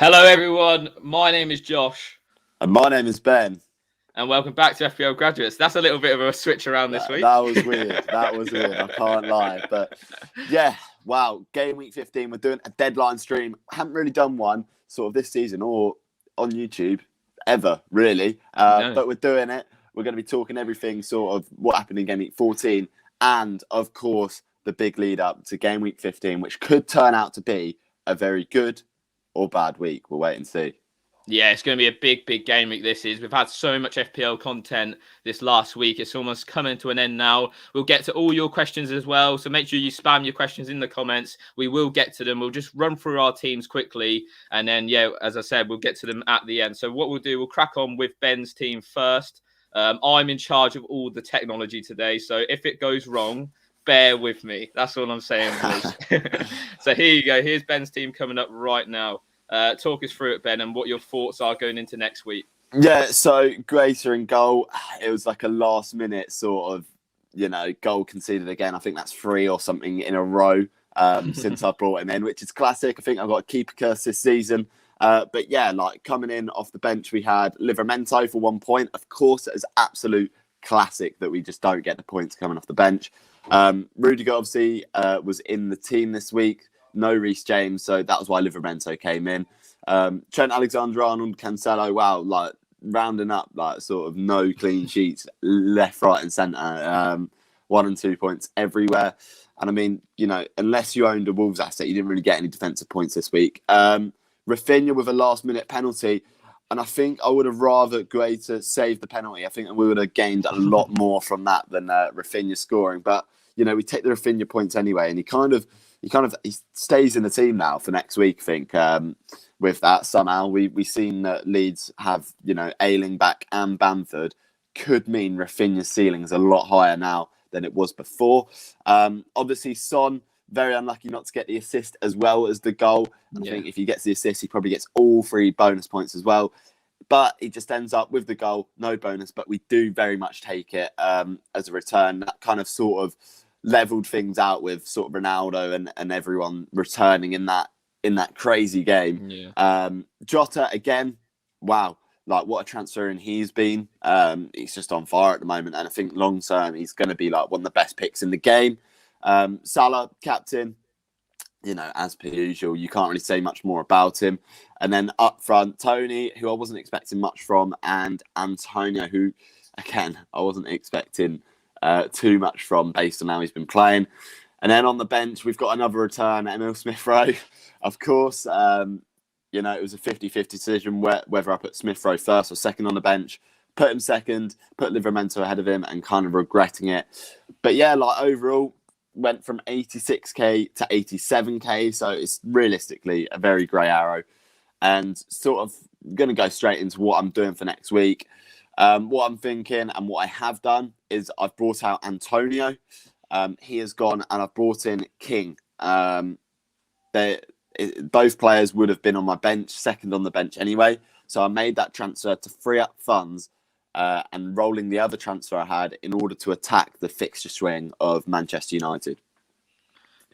Hello, everyone. My name is Josh, And my name is Ben. and welcome back to FPL Graduates. That's a little bit of a switch around this week. That was weird. That was weird. I can't lie. But yeah, wow. Game week 15. We're doing a deadline stream. Haven't really done one sort of this season or on YouTube ever, really. No. But we're doing it. We're going to be talking everything sort of what happened in game week 14. And of course, the big lead up to game week 15, which could turn out to be a very good or bad week. We'll wait and see. Yeah, it's going to be a big game week this is. We've had so much FPL content this last week. It's almost coming to an end now. We'll get to all your questions as well. So make sure you spam your questions in the comments. We will get to them. We'll just run through our teams quickly. And then, yeah, as I said, we'll get to them at the end. So what we'll do, we'll crack on with Ben's team first. I'm in charge of all the technology today. So if it goes wrong, bear with me. That's all I'm saying, boys. So here you go. Here's Ben's team coming up right now. Talk us through it, Ben, and what your thoughts are going into next week. Yeah, so Greater in goal. It was like a last minute sort of, goal conceded again. I think that's 3 or something in a row since I brought him in, which is classic. I think I've got a keeper curse this season. But yeah, like coming in off the bench, we had Livramento for 1 point. Of course, it is absolute classic that we just don't get the points coming off the bench. Rudiger obviously was in the team this week. No Reece James, so that was why Livramento came in. Trent Alexander-Arnold, Cancelo, wow, like rounding up, like sort of no clean sheets, left, right, and centre. 1 and 2 points everywhere. And I mean, unless you owned a Wolves asset, you didn't really get any defensive points this week. Rafinha with a last-minute penalty, and I think I would have rather Greater saved the penalty. I think we would have gained a lot more from that than Rafinha scoring. But we take the Rafinha points anyway, and he stays in the team now for next week. I think with that somehow we've seen that Leeds have Ayling back and Bamford could mean Rafinha's ceiling is a lot higher now than it was before. Obviously, Son very unlucky not to get the assist as well as the goal. I think if he gets the assist, he probably gets all 3 bonus points as well. But he just ends up with the goal, no bonus. But we do very much take it as a return. That kind of sort of leveled things out with sort of Ronaldo and everyone returning in that crazy game. Jota again, wow, like what a transfer in he's been. He's just on fire at the moment, and I think long term he's going to be like one of the best picks in the game. Salah, captain, as per usual, you can't really say much more about him. And then up front, Tony, who I wasn't expecting much from, and Antonio, who again I wasn't expecting too much from based on how he's been playing. And then on the bench, we've got another return, Emil Smith-Rowe. Of course, it was a 50-50 decision whether I put Smith-Rowe first or second on the bench. Put him second, put Livramento ahead of him, and kind of regretting it. But yeah, like overall, went from 86k to 87k. So it's realistically a very grey arrow. And sort of going to go straight into what I'm doing for next week. What I'm thinking and what I have done is I've brought out Antonio. He has gone and I've brought in King. Both players would have been on my bench, second on the bench anyway. So I made that transfer to free up funds and rolling the other transfer I had in order to attack the fixture swing of Manchester United.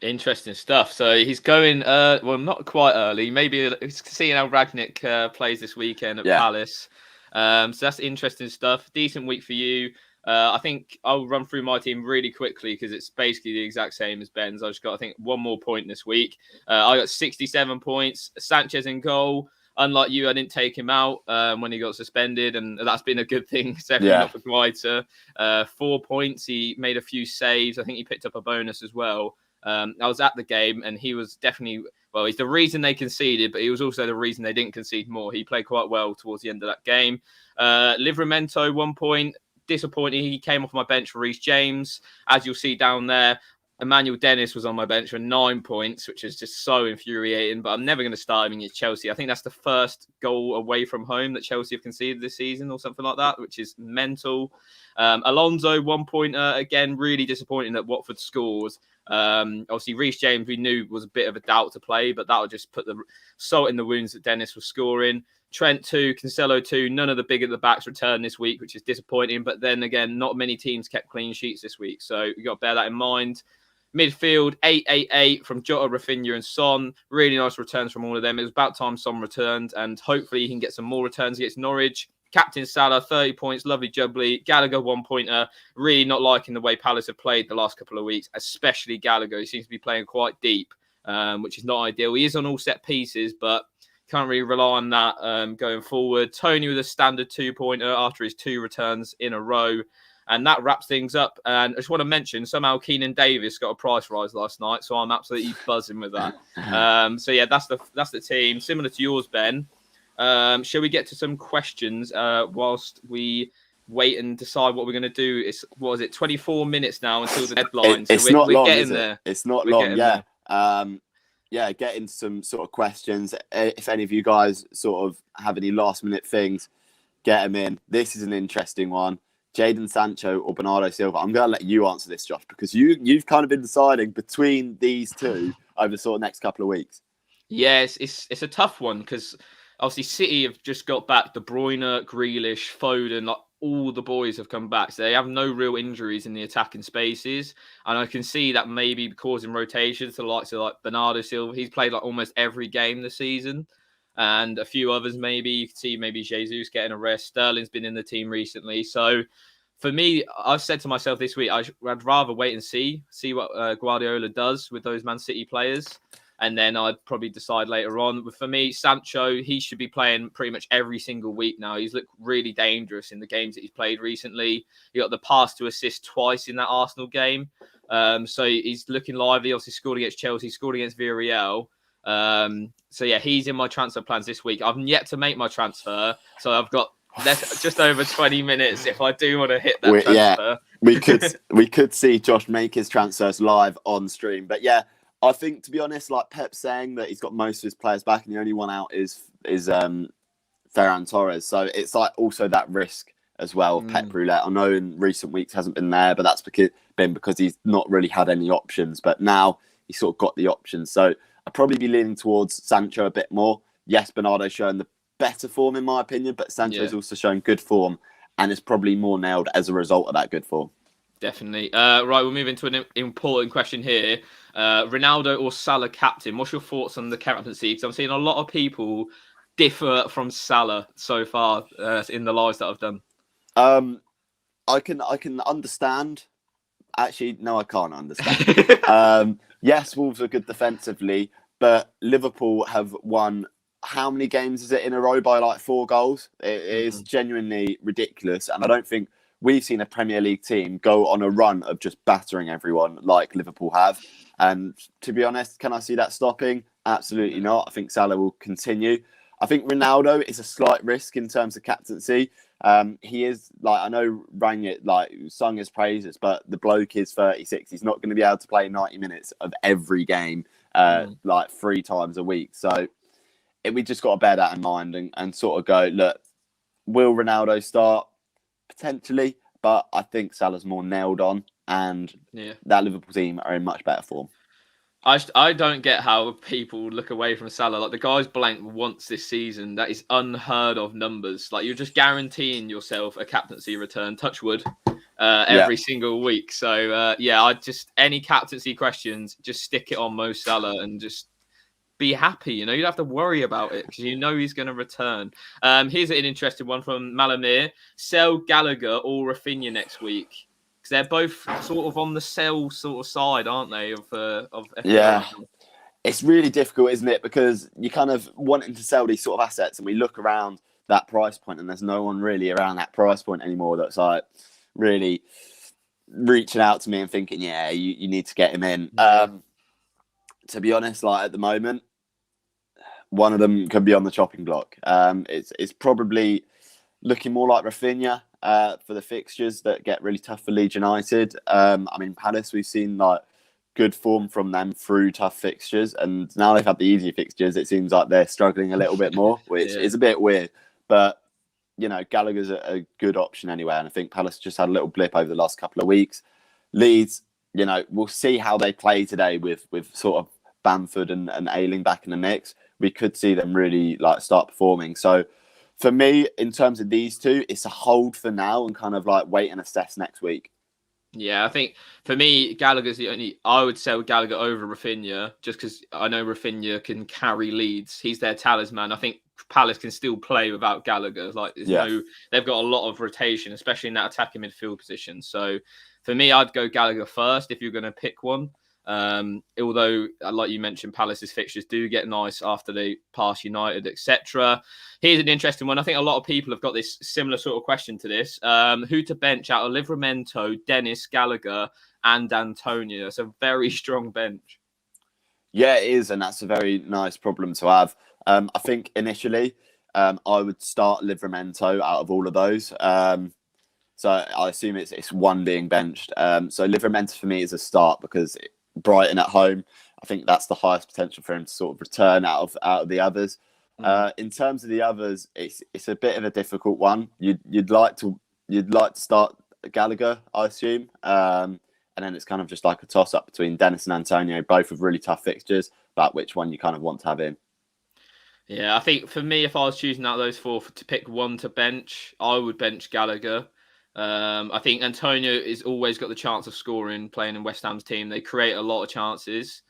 Interesting stuff. So he's going, well, not quite early. Maybe seeing how Ragnick plays this weekend at Palace. So that's interesting stuff. Decent week for you. I think I'll run through my team really quickly because it's basically the exact same as Ben's. I just got, I think, 1 more point this week. I got 67 points. Sanchez in goal. Unlike you, I didn't take him out when he got suspended, and that's been a good thing. Definitely not for Guaita. 4 points. He made a few saves. I think he picked up a bonus as well. I was at the game, and he was definitely, well, he's the reason they conceded, but he was also the reason they didn't concede more. He played quite well towards the end of that game. Livramento, 1 point. Disappointing. He came off my bench for Reece James. As you'll see down there, Emmanuel Dennis was on my bench for 9 points, which is just so infuriating. But I'm never going to start him against Chelsea. I think that's the first goal away from home that Chelsea have conceded this season or something like that, which is mental. Alonso, 1 point. Again, really disappointing that Watford scores. Obviously, Reece James, we knew was a bit of a doubt to play, but that would just put the salt in the wounds that Dennis was scoring. Trent 2, Cancelo 2, none of the big at the backs returned this week, which is disappointing. But then again, not many teams kept clean sheets this week. So you've got to bear that in mind. Midfield, 8-8-8 from Jota, Rafinha and Son. Really nice returns from all of them. It was about time Son returned, and hopefully he can get some more returns against Norwich. Captain Salah, 30 points, lovely jubbly. Gallagher, 1-pointer. Really not liking the way Palace have played the last couple of weeks, especially Gallagher. He seems to be playing quite deep, which is not ideal. He is on all set pieces, but can't really rely on that going forward. Tony with a standard 2-pointer after his 2 returns in a row. And that wraps things up. And I just want to mention, somehow Keenan Davis got a price rise last night, so I'm absolutely buzzing with that. So yeah, that's the team. Similar to yours, Ben. Shall we get to some questions whilst we wait and decide what we're going to do? It's 24 minutes now until the deadline. It's not long, is it? It's not long. Yeah. Get into some sort of questions. If any of you guys sort of have any last minute things, get them in. This is an interesting one. Jadon Sancho or Bernardo Silva? I'm going to let you answer this, Josh, because you've kind of been deciding between these two over the sort of next couple of weeks. Yeah, it's a tough one because obviously City have just got back. De Bruyne, Grealish, Foden, like all the boys have come back. So they have no real injuries in the attacking spaces. And I can see that maybe causing rotations to the likes of like Bernardo Silva. He's played like almost every game this season. And a few others, maybe you could see maybe Jesus getting a rest. Sterling's been in the team recently. So for me, I've said to myself this week, I'd rather wait and see what Guardiola does with those Man City players. And then I'd probably decide later on. But for me, Sancho, he should be playing pretty much every single week now. He's looked really dangerous in the games that he's played recently. He got the pass to assist twice in that Arsenal game. So he's looking lively. Obviously scored against Chelsea, scored against Villarreal. So yeah, he's in my transfer plans this week. I've yet to make my transfer, so I've got just over 20 minutes if I do want to hit that transfer. Yeah, we could see Josh make his transfers live on stream. But yeah, I think, to be honest, like Pep's saying that he's got most of his players back and the only one out is Ferran Torres. So it's like also that risk as well of Pep roulette. I know in recent weeks hasn't been there, but that's because he's not really had any options. But now he's sort of got the options. So I'd probably be leaning towards Sancho a bit more. Yes, Bernardo's showing the better form in my opinion, but Sancho's also showing good form and is probably more nailed as a result of that good form. Definitely. Right, we'll move into an important question here. Ronaldo or Salah captain? What's your thoughts on the captaincy? Because I'm seeing a lot of people differ from Salah so far in the lives that I've done. I can understand. Actually, no, I can't understand. Yes, Wolves are good defensively, but Liverpool have won, how many games is it in a row by like 4 goals? It is genuinely ridiculous. And I don't think we've seen a Premier League team go on a run of just battering everyone like Liverpool have. And to be honest, can I see that stopping? Absolutely not. I think Salah will continue. I think Ronaldo is a slight risk in terms of captaincy. He is, like, I know Rangnick sung his praises, but the bloke is 36. He's not going to be able to play 90 minutes of every game, 3 times a week. So we just got to bear that in mind and sort of go, look, will Ronaldo start? Potentially, but I think Salah's more nailed on, and that Liverpool team are in much better form. I don't get how people look away from Salah. Like, the guy's blanked once this season. That is unheard of numbers. Like, you're just guaranteeing yourself a captaincy return, touch wood, every single week. So, any captaincy questions, just stick it on Mo Salah and just be happy. You don't have to worry about it because he's going to return. Here's an interesting one from Malamir. Sell Gallagher or Rafinha next week? Because they're both sort of on the sell sort of side, aren't they? Yeah. It's really difficult, isn't it? Because you kind of wanting to sell these sort of assets, and we look around that price point and there's no one really around that price point anymore that's like really reaching out to me and thinking, you need to get him in. To be honest, like at the moment, one of them could be on the chopping block. It's probably looking more like Rafinha for the fixtures that get really tough for Leeds United. Palace, we've seen like good form from them through tough fixtures, and now they've had the easy fixtures. It seems like they're struggling a little bit more, which is a bit weird. But Gallagher's a good option anyway, and I think Palace just had a little blip over the last couple of weeks. Leeds, we'll see how they play today with sort of Bamford and Ayling back in the mix. We could see them really start performing. So for me, in terms of these two, it's a hold for now and kind of wait and assess next week. Yeah, I think for me, Gallagher's the only. I would sell Gallagher over Rafinha just because I know Rafinha can carry leads. He's their talisman. I think Palace can still play without Gallagher. Like, they've got a lot of rotation, especially in that attacking midfield position. So for me, I'd go Gallagher first if you're going to pick one. Although, like you mentioned, Palace's fixtures do get nice after they pass United, etc. Here's an interesting one. I think a lot of people have got this similar sort of question to this. Who to bench out of Livramento, Dennis Gallagher, and Antonio? It's a very strong bench. Yeah, it is, and that's a very nice problem to have. I think initially, I would start Livramento out of all of those. So I assume it's one being benched. So Livramento for me is a start because Brighton at home, I think that's the highest potential for him to sort of return out of the others. In terms of the others, it's a bit of a difficult one. You'd like to start Gallagher, I assume, and then it's kind of just like a toss up between Dennis and Antonio, both with really tough fixtures, but which one you kind of want to have in. Yeah, I think for me, if I was choosing out of those four to pick one to bench, I would bench Gallagher. I think Antonio has always got the chance of scoring playing in West Ham's team. They create a lot of chances.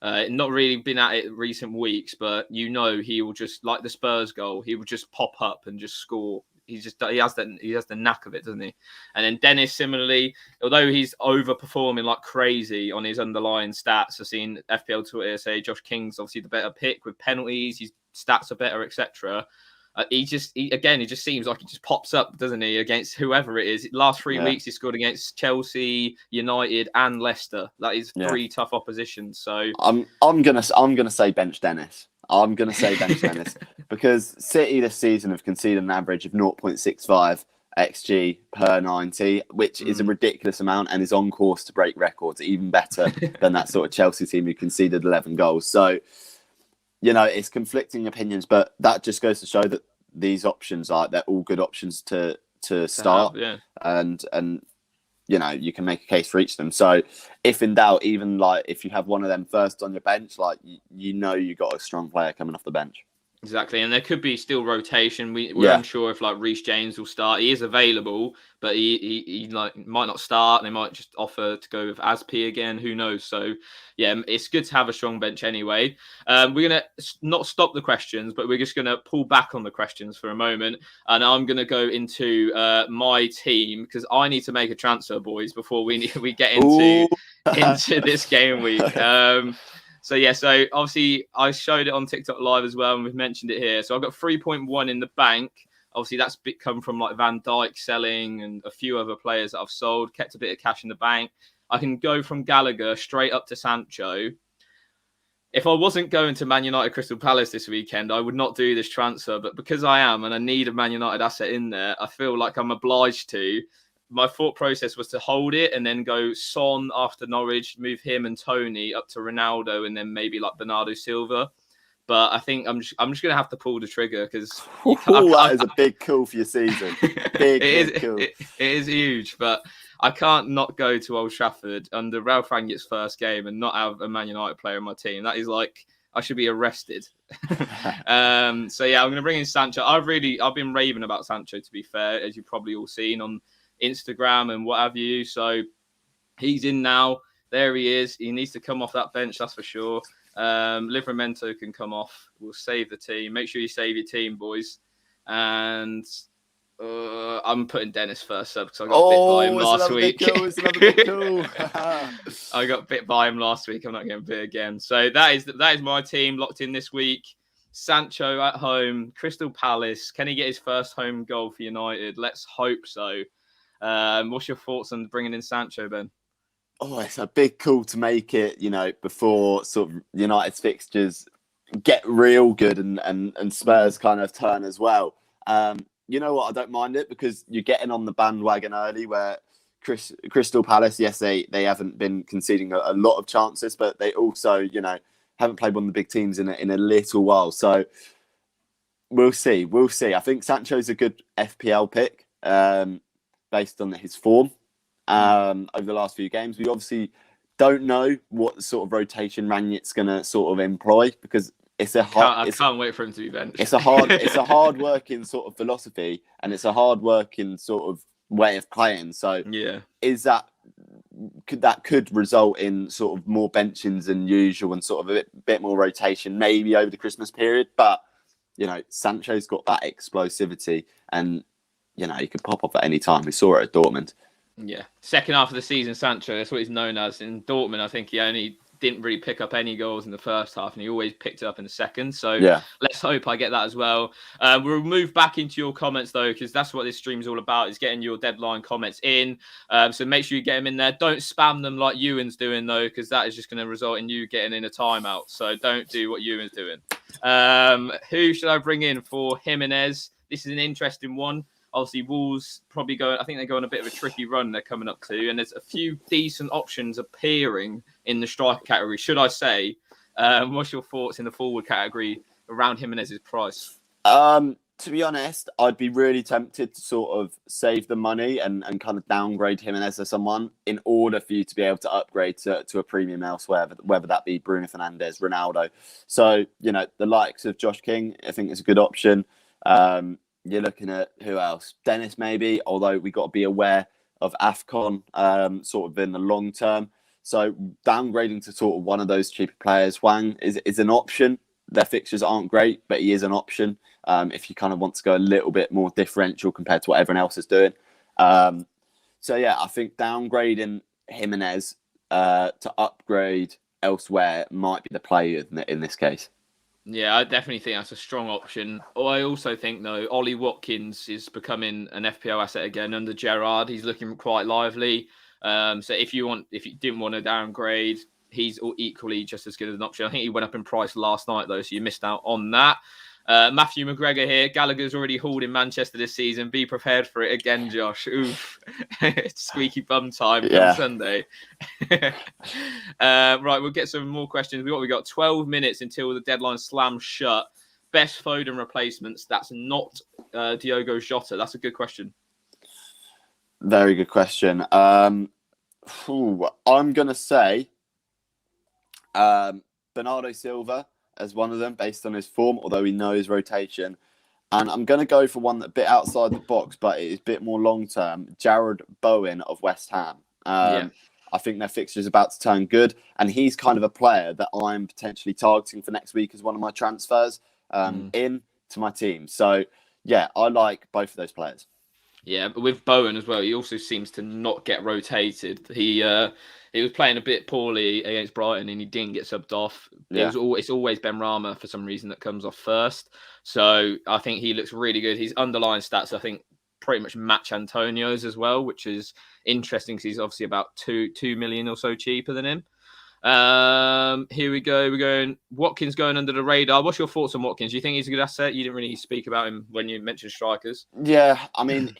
Not really been at it recent weeks, but he will just, like the Spurs goal, he will just pop up and just score. He has the knack of it, doesn't he? And then Dennis, similarly, although he's overperforming like crazy on his underlying stats, I've seen FPL Twitter say Josh King's obviously the better pick with penalties. His stats are better, etc. He just seems like he just pops up, doesn't he, against whoever it is. Last 3 weeks, he scored against Chelsea, United, and Leicester. That is three tough oppositions. So I'm gonna say bench Dennis. I'm gonna say bench Dennis because City this season have conceded an average of 0.65 XG per 90, which is a ridiculous amount and is on course to break records, even better than that sort of Chelsea team who conceded 11 goals. So, it's conflicting opinions, but that just goes to show that these options they're all good options to start. And you can make a case for each of them. So if in doubt, even like if you have one of them first on your bench, like you got a strong player coming off the bench. Exactly, and there could be still rotation. We're unsure if like Reece James will start. He is available, but he might not start, and they might just offer to go with Aspi again. Who knows? So yeah, it's good to have a strong bench anyway. We're gonna not stop the questions, but we're just gonna pull back on the questions for a moment, and I'm gonna go into my team because I need to make a transfer, boys, before we get into this game week. So obviously I showed it on TikTok Live as well, and we've mentioned it here. So I've got 3.1 in the bank. Obviously that's come from like Van Dijk selling and a few other players that I've sold, kept a bit of cash in the bank. I can go from Gallagher straight up to Sancho. If I wasn't going to Man United Crystal Palace this weekend, I would not do this transfer. But because I am, and I need a Man United asset in there, I feel like I'm obliged to. My thought process was to hold it and then go Son after Norwich, move him and Tony up to Ronaldo, and then maybe like Bernardo Silva. But I think I'm just going to have to pull the trigger because that is a big call for your season. Big call. It is huge, but I can't not go to Old Trafford under Ralph Rangnick's first game and not have a Man United player in my team. That is like I should be arrested. I'm going to bring in Sancho. I've been raving about Sancho, to be fair, as you've probably all seen on Instagram and what have you. So he's in now. There he is. He needs to come off that bench, that's for sure. Livramento can come off. We'll save the team. Make sure you save your team, boys. And I'm putting Dennis first up because I got bit by him last week. It's another big call. I got bit by him last week. I'm not getting bit again. So that is my team locked in this week. Sancho at home, Crystal Palace. Can he get his first home goal for United? Let's hope so. What's your thoughts on bringing in Sancho, Ben? Oh, it's a big call to make it, before sort of United's fixtures get real good and Spurs kind of turn as well. You know what? I don't mind it because you're getting on the bandwagon early where Crystal Palace, yes, they haven't been conceding a lot of chances, but they also, haven't played one of the big teams in a little while. So we'll see. I think Sancho's a good FPL pick. Based on his form over the last few games. We obviously don't know what sort of rotation Rangnick's going to sort of employ because it's a hard. I can't wait for him to be benched. It's a hard working sort of philosophy and it's a hard working sort of way of playing. So yeah, is that could result in sort of more benchings than usual and sort of a bit more rotation maybe over the Christmas period. But, Sancho's got that explosivity and, he could pop off at any time. We saw it at Dortmund. Yeah. Second half of the season, Sancho, that's what he's known as. In Dortmund, I think he only didn't really pick up any goals in the first half and he always picked it up in the second. So let's hope I get that as well. We'll move back into your comments though, because that's what this stream is all about, is getting your deadline comments in. So make sure you get them in there. Don't spam them like Ewan's doing though, because that is just going to result in you getting in a timeout. So don't do what Ewan's doing. Who should I bring in for Jimenez? This is an interesting one. Obviously, Wolves probably I think they're going a bit of a tricky run they're coming up to, and there's a few decent options appearing in the striker category, should I say. What's your thoughts in the forward category around Jimenez's price? To be honest, I'd be really tempted to sort of save the money and kind of downgrade Jimenez to someone in order for you to be able to upgrade to a premium elsewhere, whether that be Bruno Fernandes, Ronaldo. So, the likes of Josh King, I think is a good option. You're looking at who else? Dennis, maybe, although we got to be aware of AFCON sort of in the long term. So downgrading to sort of one of those cheaper players, Hwang, is an option. Their fixtures aren't great, but he is an option if you kind of want to go a little bit more differential compared to what everyone else is doing. I think downgrading Jimenez to upgrade elsewhere might be the play in this case. Yeah, I definitely think that's a strong option. I also think, though, Ollie Watkins is becoming an FPL asset again under Gerrard. He's looking quite lively. So if you didn't want to downgrade, he's equally just as good as an option. I think he went up in price last night, though, so you missed out on that. Matthew McGregor here. Gallagher's already hauled in Manchester this season. Be prepared for it again, Josh. Oof. Squeaky bum time on Sunday. Right, we'll get some more questions. We got 12 minutes until the deadline slams shut. Best Foden replacements. That's not Diogo Jota. That's a good question. Very good question. I'm going to say Bernardo Silva as one of them based on his form, although he knows rotation. And I'm going to go for one that a bit outside the box, but it is a bit more long-term. Jared Bowen of West Ham. I think their fixture is about to turn good. And he's kind of a player that I'm potentially targeting for next week as one of my transfers into my team. So, I like both of those players. Yeah, but with Bowen as well, he also seems to not get rotated. He was playing a bit poorly against Brighton and he didn't get subbed off. It's always Benrahma for some reason that comes off first. So I think he looks really good. His underlying stats, I think, pretty much match Antonio's as well, which is interesting because he's obviously about 2 million or so cheaper than him. Here we go. We're going Watkins going under the radar. What's your thoughts on Watkins? Do you think he's a good asset? You didn't really speak about him when you mentioned strikers. Yeah, I mean,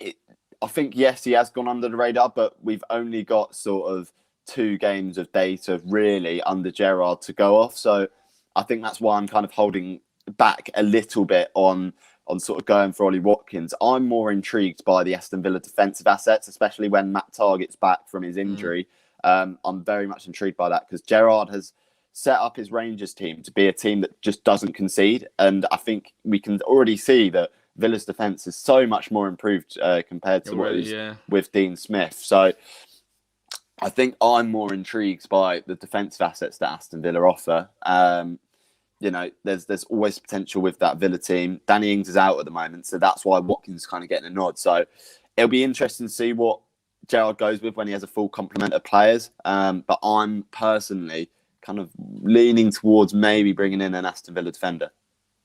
I think, yes, he has gone under the radar, but we've only got sort of 2 games of data really under Gerrard to go off. So I think that's why I'm kind of holding back a little bit on sort of going for Ollie Watkins. I'm more intrigued by the Aston Villa defensive assets, especially when Matt Targett's back from his injury. I'm very much intrigued by that because Gerrard has set up his Rangers team to be a team that just doesn't concede. And I think we can already see that Villa's defence is so much more improved compared to what is with Dean Smith. So I think I'm more intrigued by the defensive assets that Aston Villa offer. There's always potential with that Villa team. Danny Ings is out at the moment, so that's why Watkins is kind of getting a nod. So it'll be interesting to see what Gerrard goes with when he has a full complement of players. But I'm personally kind of leaning towards maybe bringing in an Aston Villa defender.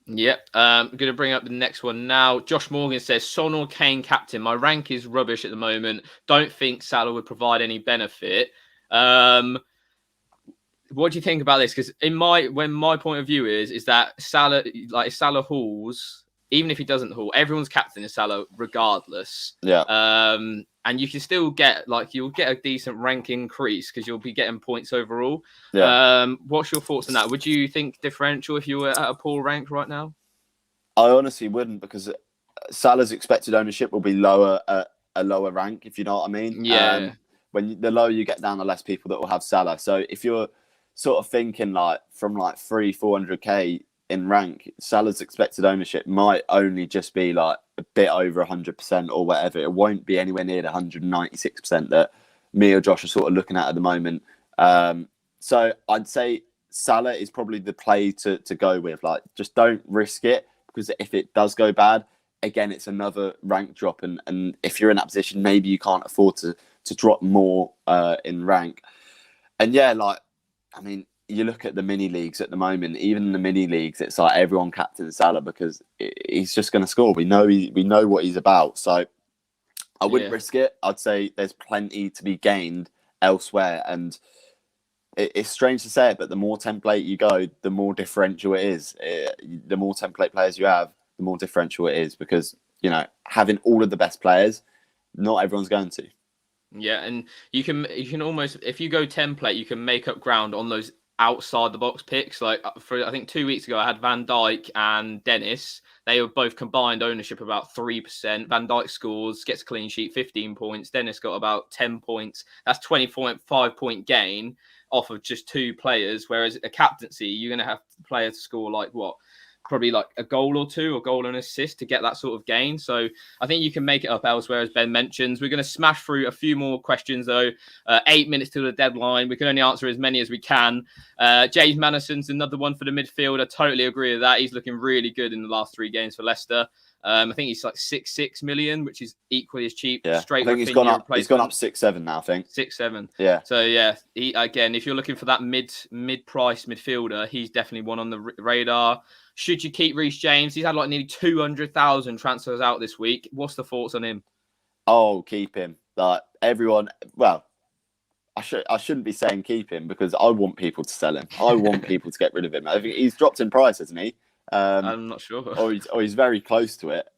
Yep. I'm going to bring up the next one now. Josh Morgan says, Son or Kane captain. My rank is rubbish at the moment. Don't think Salah would provide any benefit. What do you think about this? Because my point of view is that Salah, like if Salah hauls, even if he doesn't haul, everyone's captain is Salah regardless. Yeah. And you can still get you'll get a decent rank increase because you'll be getting points overall. Yeah. What's your thoughts on that? Would you think differential if you were at a poor rank right now? I honestly wouldn't because Salah's expected ownership will be lower at a lower rank, if you know what I mean. Yeah. The lower you get down, the less people that will have Salah. So if you're sort of thinking from 300-400k in rank, Salah's expected ownership might only just be a bit over 100% or whatever. It won't be anywhere near the 196% that me or Josh are sort of looking at the moment. So I'd say Salah is probably the play to go with. Like, just don't risk it, because if it does go bad, again, it's another rank drop. And if you're in that position, maybe you can't afford to drop more in rank. And yeah, like, I mean, you look at the mini leagues at the moment. Even in the mini leagues, it's like everyone captains Salah because he's just going to score. We know what he's about. So I wouldn't risk it. I'd say there's plenty to be gained elsewhere. And it's strange to say it, but the more template you go, the more differential it is. The more template players you have, the more differential it is, because, you know, having all of the best players, not everyone's going to. Yeah, and you can almost, if you go template, you can make up ground on those outside the box picks. Like, for I think 2 weeks ago, I had Van Dijk and Dennis. They were both combined ownership about 3%. Van Dijk scores, gets a clean sheet, 15 points. Dennis got about 10 points. That's 20.5 point gain off of just two players. Whereas a captaincy, you're going to have the player to score like what? Probably like a goal or two, or goal and assist to get that sort of gain. So I think you can make it up elsewhere, as Ben mentions. We're going to smash through a few more questions, though. 8 minutes to the deadline. We can only answer as many as we can. James Madison's another one for the midfield. I totally agree with that. He's looking really good in the last 3 games for Leicester. I think he's like 6 million, which is equally as cheap. Yeah, Straight. I think he's gone up 6-7 now, I think. 6-7. Yeah. So yeah, again, if you're looking for that mid-price midfielder, he's definitely one on the radar. Should you keep Reece James? He's had like nearly 200,000 transfers out this week. What's the thoughts on him? Oh, keep him. Like, everyone. Well, I shouldn't be saying keep him, because I want people to sell him. I want people to get rid of him. I think he's dropped in price, hasn't he? I'm not sure. Or he's very close to it,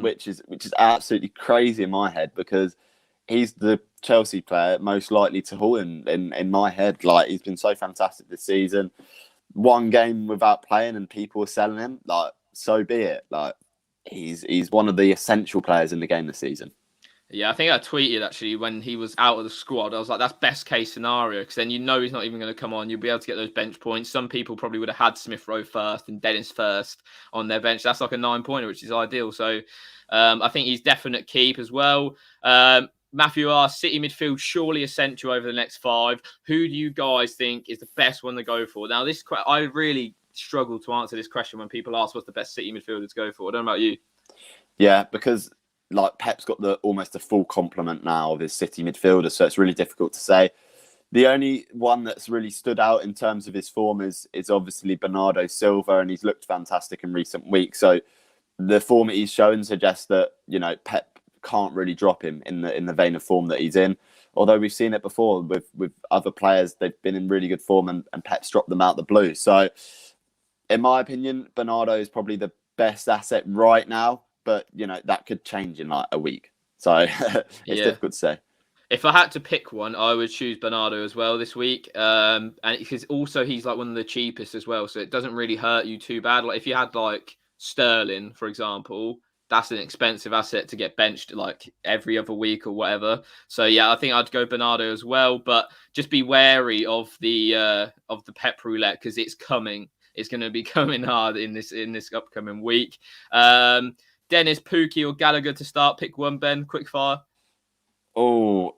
which is absolutely crazy in my head, because he's the Chelsea player most likely to haul in my head. Like, he's been so fantastic this season. 1 game without playing and people are selling him. Like, so be it. Like, he's one of the essential players in the game this season. Yeah, I think I tweeted actually when he was out of the squad. I was like, that's best case scenario, because then you know he's not even going to come on. You'll be able to get those bench points. Some people probably would have had Smith Rowe first and Dennis first on their bench. That's like a 9-pointer, which is ideal. So I think he's definite keep as well. Matthew R, City midfield surely essential over the next 5. Who do you guys think is the best one to go for? Now, I really struggle to answer this question when people ask what's the best City midfielder to go for. I don't know about you. Yeah, because like Pep's got almost a full complement now of his City midfielder, so it's really difficult to say. The only one that's really stood out in terms of his form is obviously Bernardo Silva, and he's looked fantastic in recent weeks. So the form that he's shown suggests that, you know, Pep can't really drop him in the vein of form that he's in. Although we've seen it before with other players, they've been in really good form and Pep's dropped them out the blue. So in my opinion, Bernardo is probably the best asset right now, but you know, that could change in like a week. So it's difficult to say. If I had to pick one, I would choose Bernardo as well this week. And because also he's like one of the cheapest as well, so it doesn't really hurt you too bad. Like if you had like Sterling, for example, that's an expensive asset to get benched like every other week or whatever. So yeah, I think I'd go Bernardo as well, but just be wary of the Pep roulette, because it's coming. It's going to be coming hard in this upcoming week. Dennis, Pookie, or Gallagher to start? Pick one, Ben. Quick fire. Oh,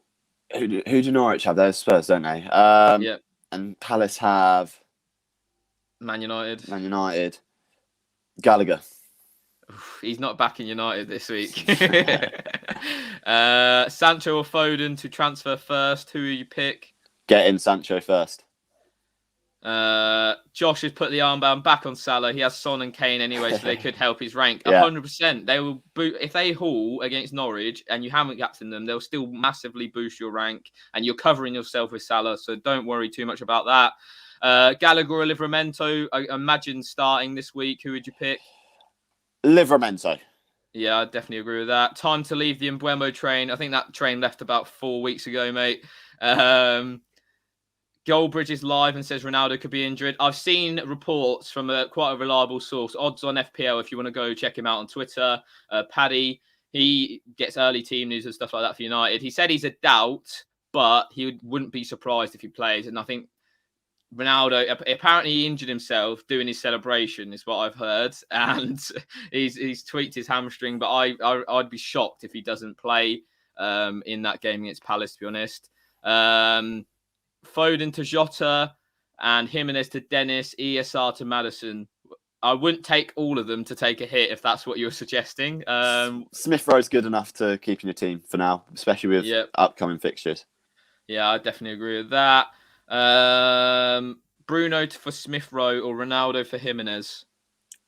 who do Norwich have? They're Spurs, don't they? Yeah. And Palace have Man United. Gallagher. He's not back in United this week. Sancho or Foden to transfer first? Who you pick? Get in Sancho first. Josh has put the armband back on Salah. He has Son and Kane anyway, so they could help his rank. 100%. They will if they haul against Norwich and you haven't captained them, they'll still massively boost your rank, and you're covering yourself with Salah, so don't worry too much about that. Gallagher or Livramento, I imagine starting this week. Who would you pick? Livramento. Yeah, I definitely agree with that. Time to leave the Mbeumo train. I think that train left about 4 weeks ago, mate. Goldbridge is live and says Ronaldo could be injured. I've seen reports from quite a reliable source, Odds on FPL, if you want to go check him out on Twitter. Paddy, he gets early team news and stuff like that for United. He said he's a doubt, but he wouldn't be surprised if he plays. And I think Ronaldo, apparently he injured himself doing his celebration, is what I've heard. And he's tweaked his hamstring, but I'd be shocked if he doesn't play in that game against Palace, to be honest. Foden to Jota, and Jimenez to Dennis, ESR to Maddison. I wouldn't take all of them to take a hit if that's what you're suggesting. Smith Rowe's good enough to keep in your team for now, especially with upcoming fixtures. Yeah, I definitely agree with that. Bruno for Smith Rowe or Ronaldo for Jimenez?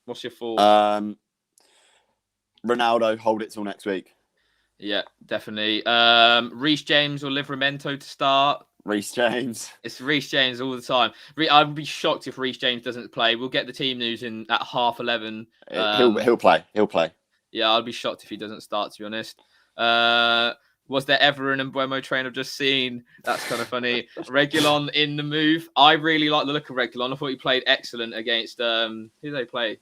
What's your thoughts? Ronaldo, hold it till next week. Yeah, definitely. Reece James or Livramento to start? Reece James. It's Reece James all the time. I'd be shocked if Reece James doesn't play. We'll get the team news in at 11:30. He'll play. He'll play. Yeah, I'd be shocked if he doesn't start, to be honest. Was there ever an Mbeumo train I've just seen? That's kind of funny. Reguilon in the move. I really like the look of Reguilon. I thought he played excellent against who they play?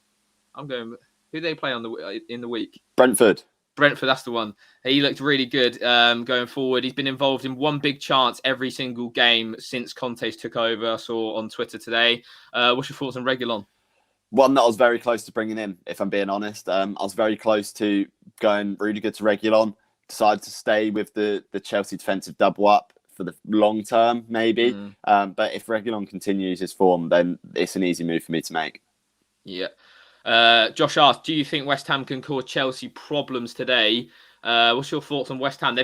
Who they play in the week? Brentford, that's the one. He looked really good going forward. He's been involved in one big chance every single game since Conte's took over. I saw on Twitter today. What's your thoughts on Reguilon? One that I was very close to bringing in, if I'm being honest. I was very close to going really good to Reguilon. Decided to stay with the Chelsea defensive double up for the long term, maybe. But if Reguilon continues his form, then it's an easy move for me to make. Yeah. Josh asked, do you think West Ham can cause Chelsea problems today? What's your thoughts on West Ham?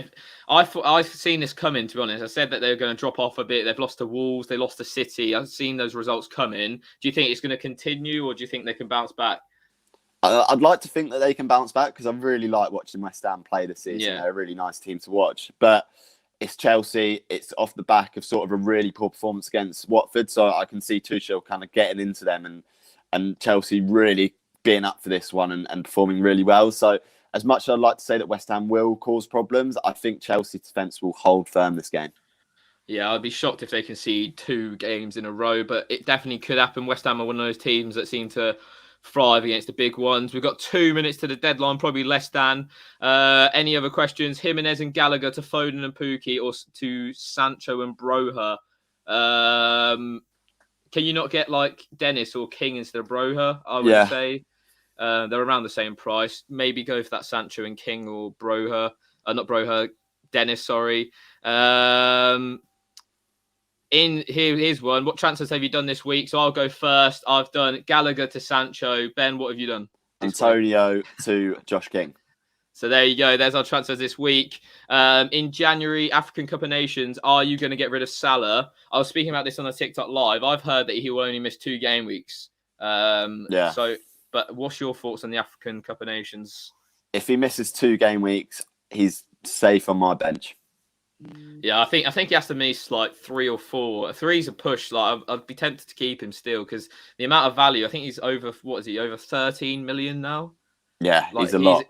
I've seen this coming, to be honest. I said that they're going to drop off a bit. They've lost to Wolves. They lost to City. I've seen those results coming. Do you think it's going to continue, or do you think they can bounce back? I'd like to think that they can bounce back because I really like watching West Ham play this season. Yeah. They're a really nice team to watch. But it's Chelsea. It's off the back of sort of a really poor performance against Watford. So I can see Tuchel kind of getting into them and Chelsea really being up for this one and performing really well. So as much as I'd like to say that West Ham will cause problems, I think Chelsea's defence will hold firm this game. Yeah, I'd be shocked if they concede 2 games in a row, but it definitely could happen. West Ham are one of those teams that seem to thrive against the big ones. We've got 2 minutes to the deadline, probably less than. Any other questions? Jimenez and Gallagher to Foden and Pukki, or to Sancho and Broha? Can you not get like Dennis or King instead of Broha? I would say. They're around the same price. Maybe go for that Sancho and King or Broha. Not Broha, Dennis, sorry. Here's one. What transfers have you done this week? So I'll go first. I've done Gallagher to Sancho. Ben, what have you done? Antonio to Josh King. So there you go. There's our transfers this week. In January, African Cup of Nations, are you going to get rid of Salah? I was speaking about this on a TikTok live. I've heard that he will only miss 2 game weeks. But what's your thoughts on the African Cup of Nations? If he misses 2 game weeks, he's safe on my bench. Yeah, I think he has to miss like 3 or 4. 3's a push. Like I'd be tempted to keep him still because the amount of value. I think he's over. What is he? Over 13 million now. Yeah, he's a lot.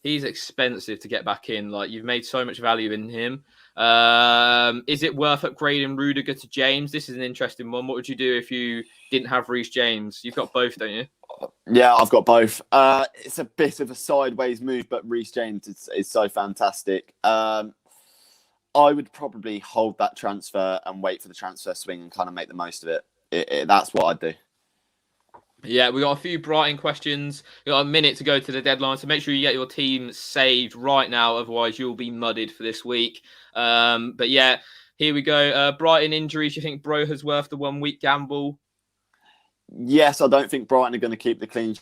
He's expensive to get back in. Like you've made so much value in him. Is it worth upgrading Rudiger to James? This is an interesting one. What would you do if you didn't have Reece James? You've got both, don't you? Yeah, I've got both. It's a bit of a sideways move, but Reece James is so fantastic. I would probably hold that transfer and wait for the transfer swing and kind of make the most of it. That's what I'd do. Yeah, we got a few Brighton questions. We've got a minute to go to the deadline, so make sure you get your team saved right now. Otherwise, you'll be mudded for this week. But yeah, here we go. Brighton injuries. You think Broha's worth the 1 week gamble? Yes, I don't think Brighton are going to keep the clean.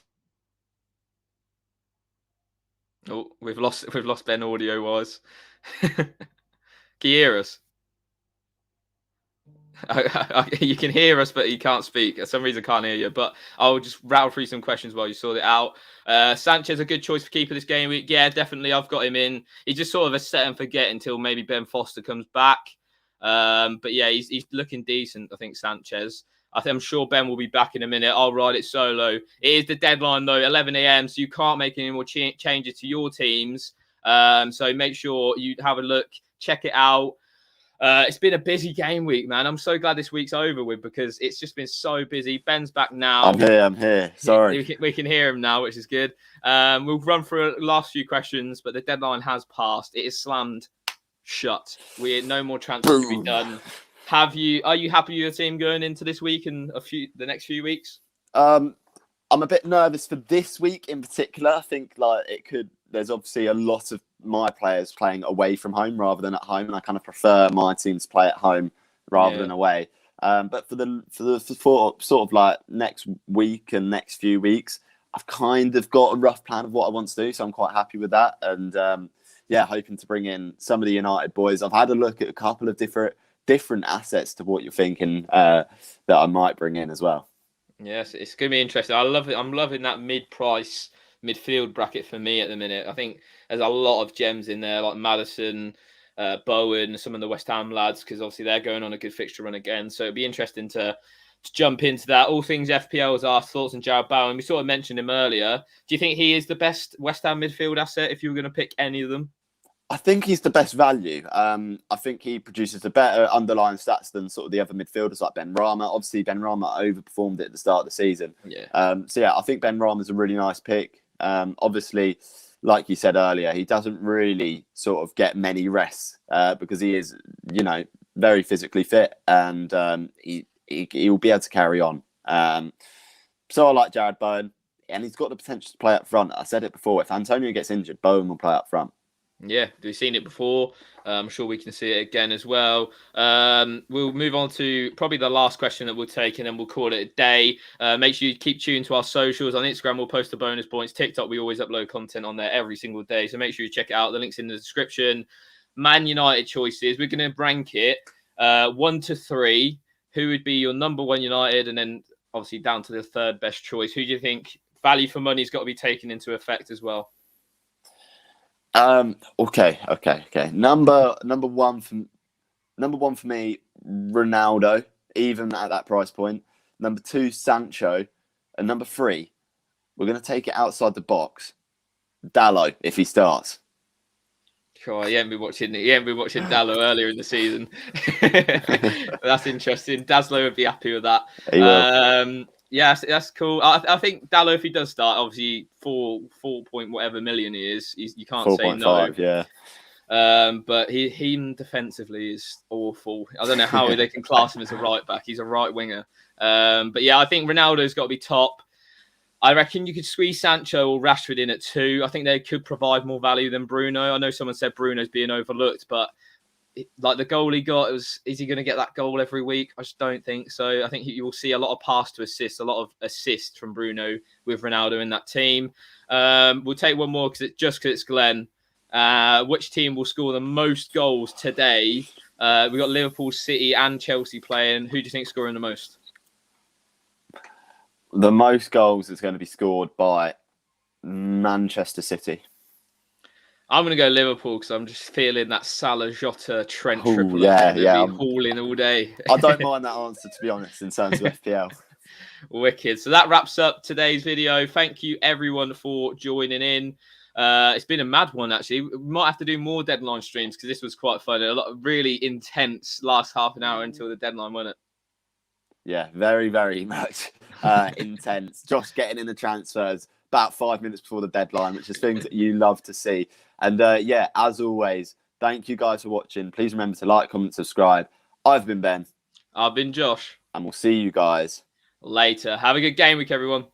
Oh, we've lost Ben audio wise. Can you hear us? You can hear us, but you can't speak. For some reason, I can't hear you. But I'll just rattle through some questions while you sort it out. Sanchez, a good choice for keeper this game week. Yeah, definitely. I've got him in. He's just sort of a set and forget until maybe Ben Foster comes back. But yeah, he's looking decent, I think, Sanchez. I'm sure Ben will be back in a minute. I'll ride it solo. It is the deadline, though, 11 a.m., so you can't make any more changes to your teams. So make sure you have a look, check it out. It's been a busy game week, man. I'm so glad this week's over with because it's just been so busy. Ben's back now. I'm here. Sorry. We can hear him now, which is good. We'll run through the last few questions, but the deadline has passed. It is slammed shut. No more transfers to be done. Are you happy with your team going into this week and the next few weeks? I'm a bit nervous for this week in particular. I think there's obviously a lot of my players playing away from home rather than at home, and I kind of prefer my team to play at home rather than away. But for sort of like next week and next few weeks, I've kind of got a rough plan of what I want to do, so I'm quite happy with that. And hoping to bring in some of the United boys. I've had a look at a couple of different assets to what you're thinking that I might bring in as well. Yes, it's going to be interesting. I love it. I'm loving that mid-price midfield bracket for me at the minute. I think there's a lot of gems in there, like Maddison, Bowen, some of the West Ham lads, because obviously they're going on a good fixture run again. So it'd be interesting to jump into that. All things FPL is our thoughts on Jarrod Bowen. We sort of mentioned him earlier. Do you think he is the best West Ham midfield asset if you were going to pick any of them? I think he's the best value. I think he produces a better underlying stats than sort of the other midfielders like Ben Rama. Obviously, Ben Rama overperformed it at the start of the season. Yeah. I think Ben Rama's a really nice pick. Obviously, like you said earlier, he doesn't really sort of get many rests because he is, very physically fit, and he'll be able to carry on. So I like Jarrod Bowen, and he's got the potential to play up front. I said it before, if Antonio gets injured, Bowen will play up front. Yeah, we've seen it before. I'm sure we can see it again as well. We'll move on to probably the last question that we'll take, and then we'll call it a day. Make sure you keep tuned to our socials. On Instagram, we'll post the bonus points. TikTok, we always upload content on there every single day. So make sure you check it out. The link's in the description. Man United choices. We're going to rank it 1 to 3. Who would be your number 1 United? And then obviously down to the third best choice. Who do you think value for money has got to be taken into effect as well? Okay. Number one for me, Ronaldo, even at that price point. Number 2, Sancho, and number 3, we're going to take it outside the box. Dalot, if he starts. Cool. You haven't been watching Dalot earlier in the season. That's interesting. Daslow would be happy with that. He will. Yeah, that's cool. I think Dalot, if he does start, obviously 4 point whatever million he is, you can't say no. 4.5, yeah. But he defensively is awful. I don't know how they can class him as a right back. He's a right winger. But yeah, I think Ronaldo's got to be top. I reckon you could squeeze Sancho or Rashford in at 2. I think they could provide more value than Bruno. I know someone said Bruno's being overlooked, but like the goal he got, is he going to get that goal every week? I just don't think so. I think you will see a lot of pass to assist, a lot of assists from Bruno with Ronaldo in that team. We'll take one more because it's Glenn. Which team will score the most goals today? We've got Liverpool, City and Chelsea playing. Who do you think is scoring the most? The most goals is going to be scored by Manchester City. I'm going to go Liverpool because I'm just feeling that Salah, Jota, Trent triple. Yeah. Hauling all day. I don't mind that answer, to be honest, in terms of FPL. Wicked. So that wraps up today's video. Thank you, everyone, for joining in. It's been a mad one, actually. We might have to do more deadline streams because this was quite fun. A lot of really intense last half an hour until the deadline, wasn't it? Yeah, very, very much intense. Josh getting in the transfers about 5 minutes before the deadline, which is things that you love to see. And as always, thank you guys for watching. Please remember to like, comment, subscribe. I've been Ben. I've been Josh. And we'll see you guys later. Have a good game week, everyone.